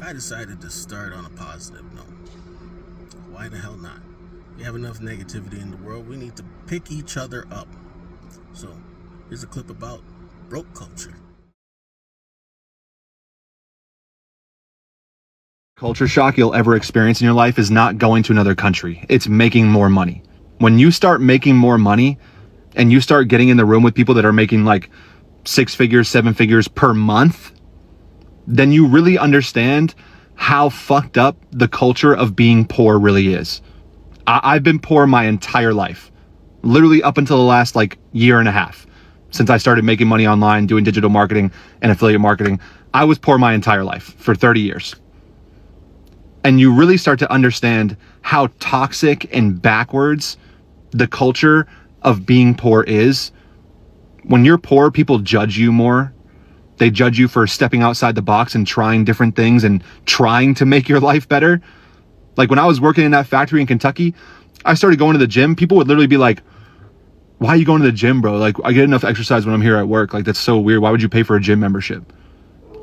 I decided to start on a positive note. Why the hell not? We have enough negativity in the world. We need to pick each other up. So, here's a clip about broke culture. Culture shock you'll ever experience in your life is not going to another country. It's making more money. When you start making more money and you start getting in the room with people that are making like 6 figures, 7 figures per month, then you really understand how fucked up the culture of being poor really is. I've been poor my entire life, literally up until the last like year and a half. Since I started making money online, doing digital marketing and affiliate marketing, I was poor my entire life for 30 years. And you really start to understand how toxic and backwards the culture of being poor is. When you're poor, people judge you more. They judge you for stepping outside the box and trying different things and trying to make your life better. Like when I was working in that factory in Kentucky, I started going to the gym. People would literally be like, why are you going to the gym, bro? Like, I get enough exercise when I'm here at work. Like, that's so weird. Why would you pay for a gym membership?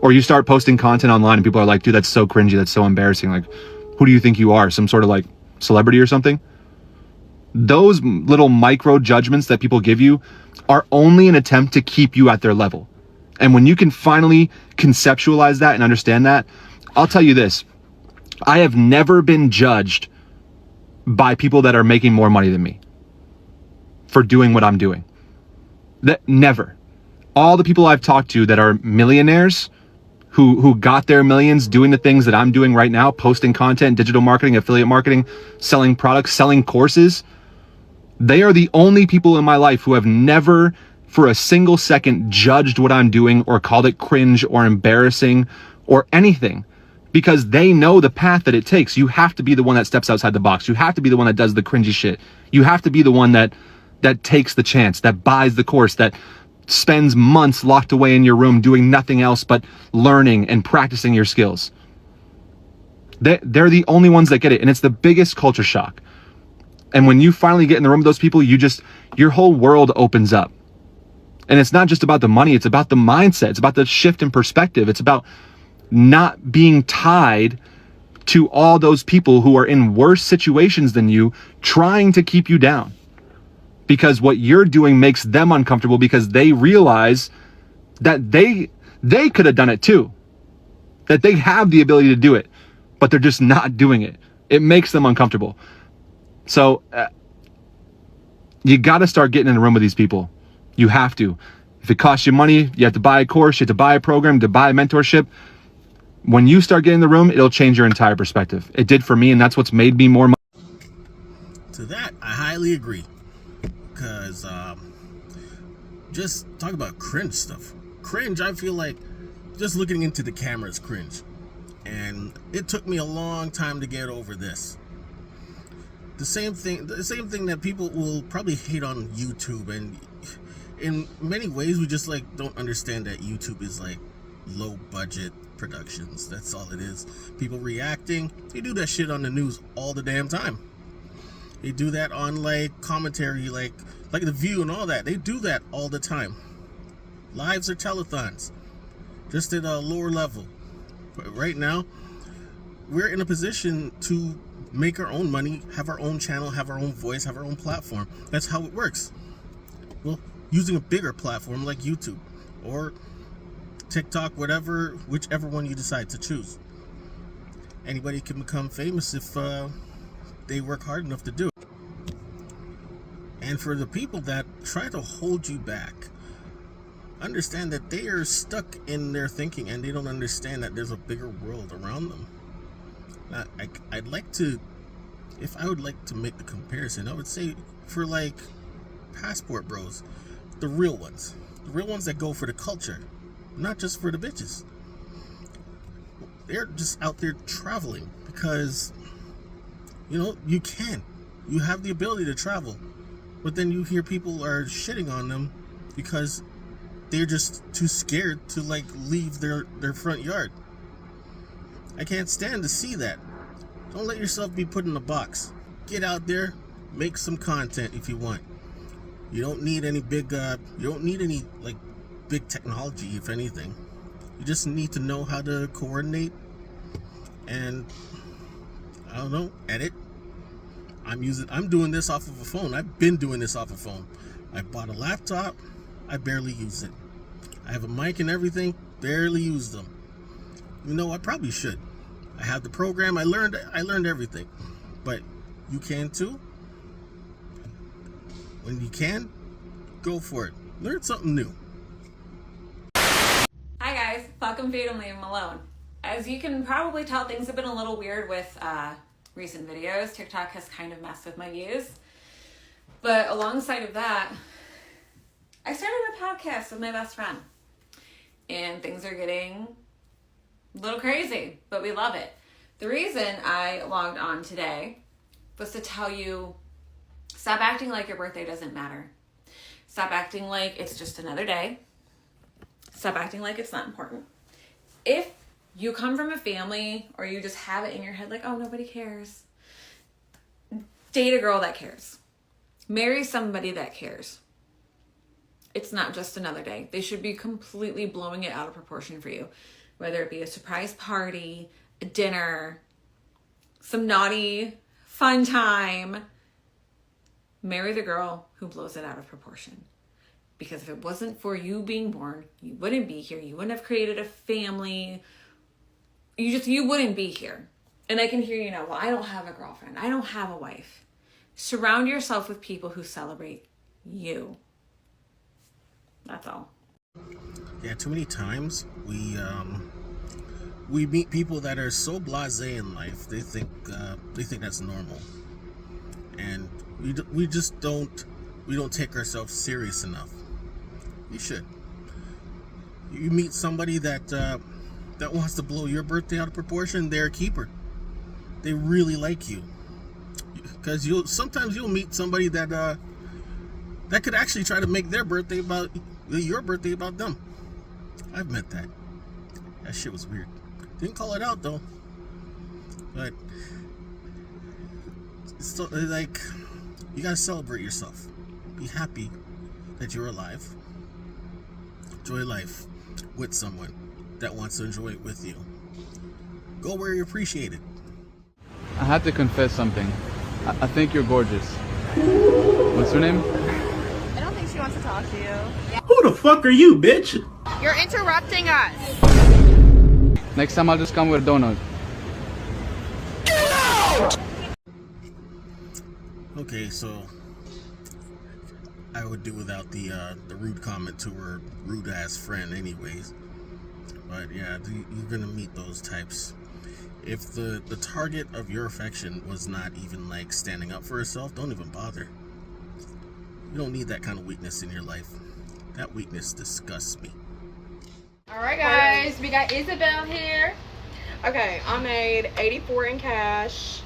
Or you start posting content online and people are like, dude, that's so cringy. That's so embarrassing. Like, who do you think you are? Some sort of like celebrity or something? Those little micro judgments that people give you are only an attempt to keep you at their level. And when you can finally conceptualize that and understand that, I'll tell you this. I have never been judged by people that are making more money than me for doing what I'm doing. That never. All the people I've talked to that are millionaires who got their millions doing the things that I'm doing right now, posting content, digital marketing, affiliate marketing, selling products, selling courses, they are the only people in my life who have never for a single second judged what I'm doing or called it cringe or embarrassing or anything, because they know the path that it takes. You have to be the one that steps outside the box. You have to be the one that does the cringy shit. You have to be the one that takes the chance, that buys the course, that spends months locked away in your room doing nothing else but learning and practicing your skills. They're the only ones that get it. And it's the biggest culture shock. And when you finally get in the room with those people, your whole world opens up. And it's not just about the money. It's about the mindset. It's about the shift in perspective. It's about not being tied to all those people who are in worse situations than you, trying to keep you down. Because what you're doing makes them uncomfortable, because they realize that they could have done it too. That they have the ability to do it, but they're just not doing it. It makes them uncomfortable. So you got to start getting in the room with these people. You have to. If it costs you money, you have to buy a course, you have to buy a program, to buy a mentorship. When you start getting in the room, it'll change your entire perspective. It did for me, and that's what's made me more money. To that, I highly agree. Because just talk about cringe stuff. Cringe, I feel like just looking into the camera is cringe. And it took me a long time to get over this. The same thing that people will probably hate on YouTube, and in many ways we just like don't understand that YouTube is like low budget productions. That's all it is. People reacting, they do that shit on the news all the damn time. They do that on like commentary, like The View and all that. They do that all the time. Lives are telethons, just at a lower level. But right now, we're in a position to make our own money, have our own channel, have our own voice, have our own platform. That's how it works. Well, using a bigger platform like YouTube or TikTok, whichever one you decide to choose. Anybody can become famous if they work hard enough to do it. And for the people that try to hold you back, understand that they are stuck in their thinking and they don't understand that there's a bigger world around them. I'd like to, if I would like to make the comparison, I would say for like passport bros, the real ones that go for the culture, not just for the bitches. They're just out there traveling because, you have the ability to travel, but then you hear people are shitting on them because they're just too scared to like leave their front yard. I can't stand to see that. Don't let yourself be put in a box. Get out there, make some content if you want. You don't need any big technology, if anything. You just need to know how to coordinate and I don't know, edit. I'm doing this off of a phone. I've been doing this off a phone. I bought a laptop, I barely use it. I have a mic and everything, barely use them. You know, I probably should. I have the program, I learned everything. But you can too. When you can, go for it. Learn something new. Hi guys, fuck them, feed them, leave them alone. As you can probably tell, things have been a little weird with recent videos. TikTok has kind of messed with my views. But alongside of that, I started a podcast with my best friend. And things are getting a little crazy, but we love it. The reason I logged on today was to tell you, stop acting like your birthday doesn't matter. Stop acting like it's just another day. Stop acting like it's not important. If you come from a family or you just have it in your head like, oh, nobody cares, date a girl that cares. Marry somebody that cares. It's not just another day. They should be completely blowing it out of proportion for you. Whether it be a surprise party, a dinner, some naughty fun time. Marry the girl who blows it out of proportion. Because if it wasn't for you being born, you wouldn't be here. You wouldn't have created a family. You wouldn't be here. And I can hear you now, well, I don't have a girlfriend. I don't have a wife. Surround yourself with people who celebrate you. That's all. Yeah, too many times we meet people that are so blasé in life. They think that's normal, and we just don't take ourselves serious enough. We should. You meet somebody that wants to blow your birthday out of proportion, they're a keeper. They really like you, because sometimes you'll meet somebody that could actually try to make your birthday about them. I've met that. That shit was weird. Didn't call it out though. But it's still, like, you gotta celebrate yourself. Be happy that you're alive. Enjoy life with someone that wants to enjoy it with you. Go where you're appreciated. I have to confess something. I think you're gorgeous. What's your name? I don't think she wants to talk to you. Who the fuck are you, bitch? You're interrupting us. Next time I'll just come with a donut. Okay, so I would do without the rude comment to her rude ass friend anyways. But yeah, you're gonna meet those types. If the target of your affection was not even like standing up for herself, don't even bother. You don't need that kind of weakness in your life. That weakness disgusts me. Alright guys, we got Isabel here. Okay, I made 84 in cash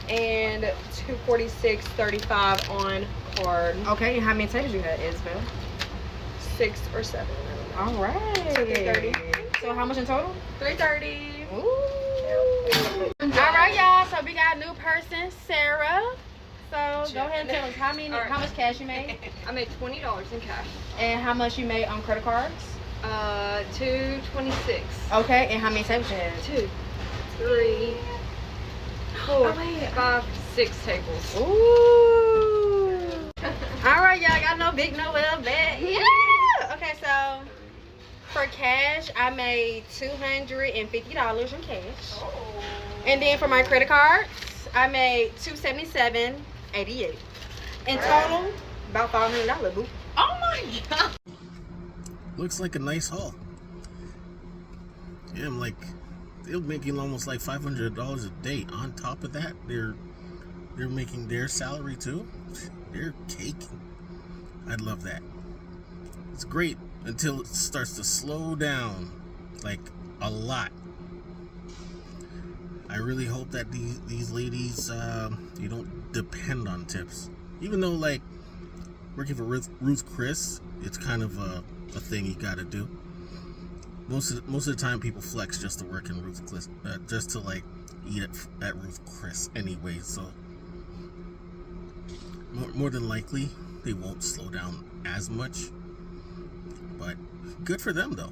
and 246.35 on card. Okay, and how many tables you had, Isabel? 6 or 7. All right. 330. So how much in total? 330. Ooh. All right, y'all. So we got a new person, Sarah. So go ahead and tell us how much cash you made, I made $20 in cash. and how much you made on credit cards. 226. Okay, and how many tables you had? 2, 3, 4, Oh, wait. 5, 6 tables. Ooh. All right, y'all. Got no big Noel bet. Yeah. Okay, so for cash, I made $250 in cash. Oh. And then for my credit cards, I made $277.88. In total, about $500, boo. Oh my god. Looks like a nice haul. Yeah, I'm like, they're making almost like $500 a day. On top of that, they're making their salary too. They're caking. I'd love that. It's great until it starts to slow down, like a lot. I really hope that these ladies, you don't depend on tips. Even though, like, working for Ruth Chris, it's kind of a thing you gotta do. Most of the time, people flex just to work in Ruth Chris, just to like eat at Ruth Chris anyway. So more than likely, they won't slow down as much. But good for them, though.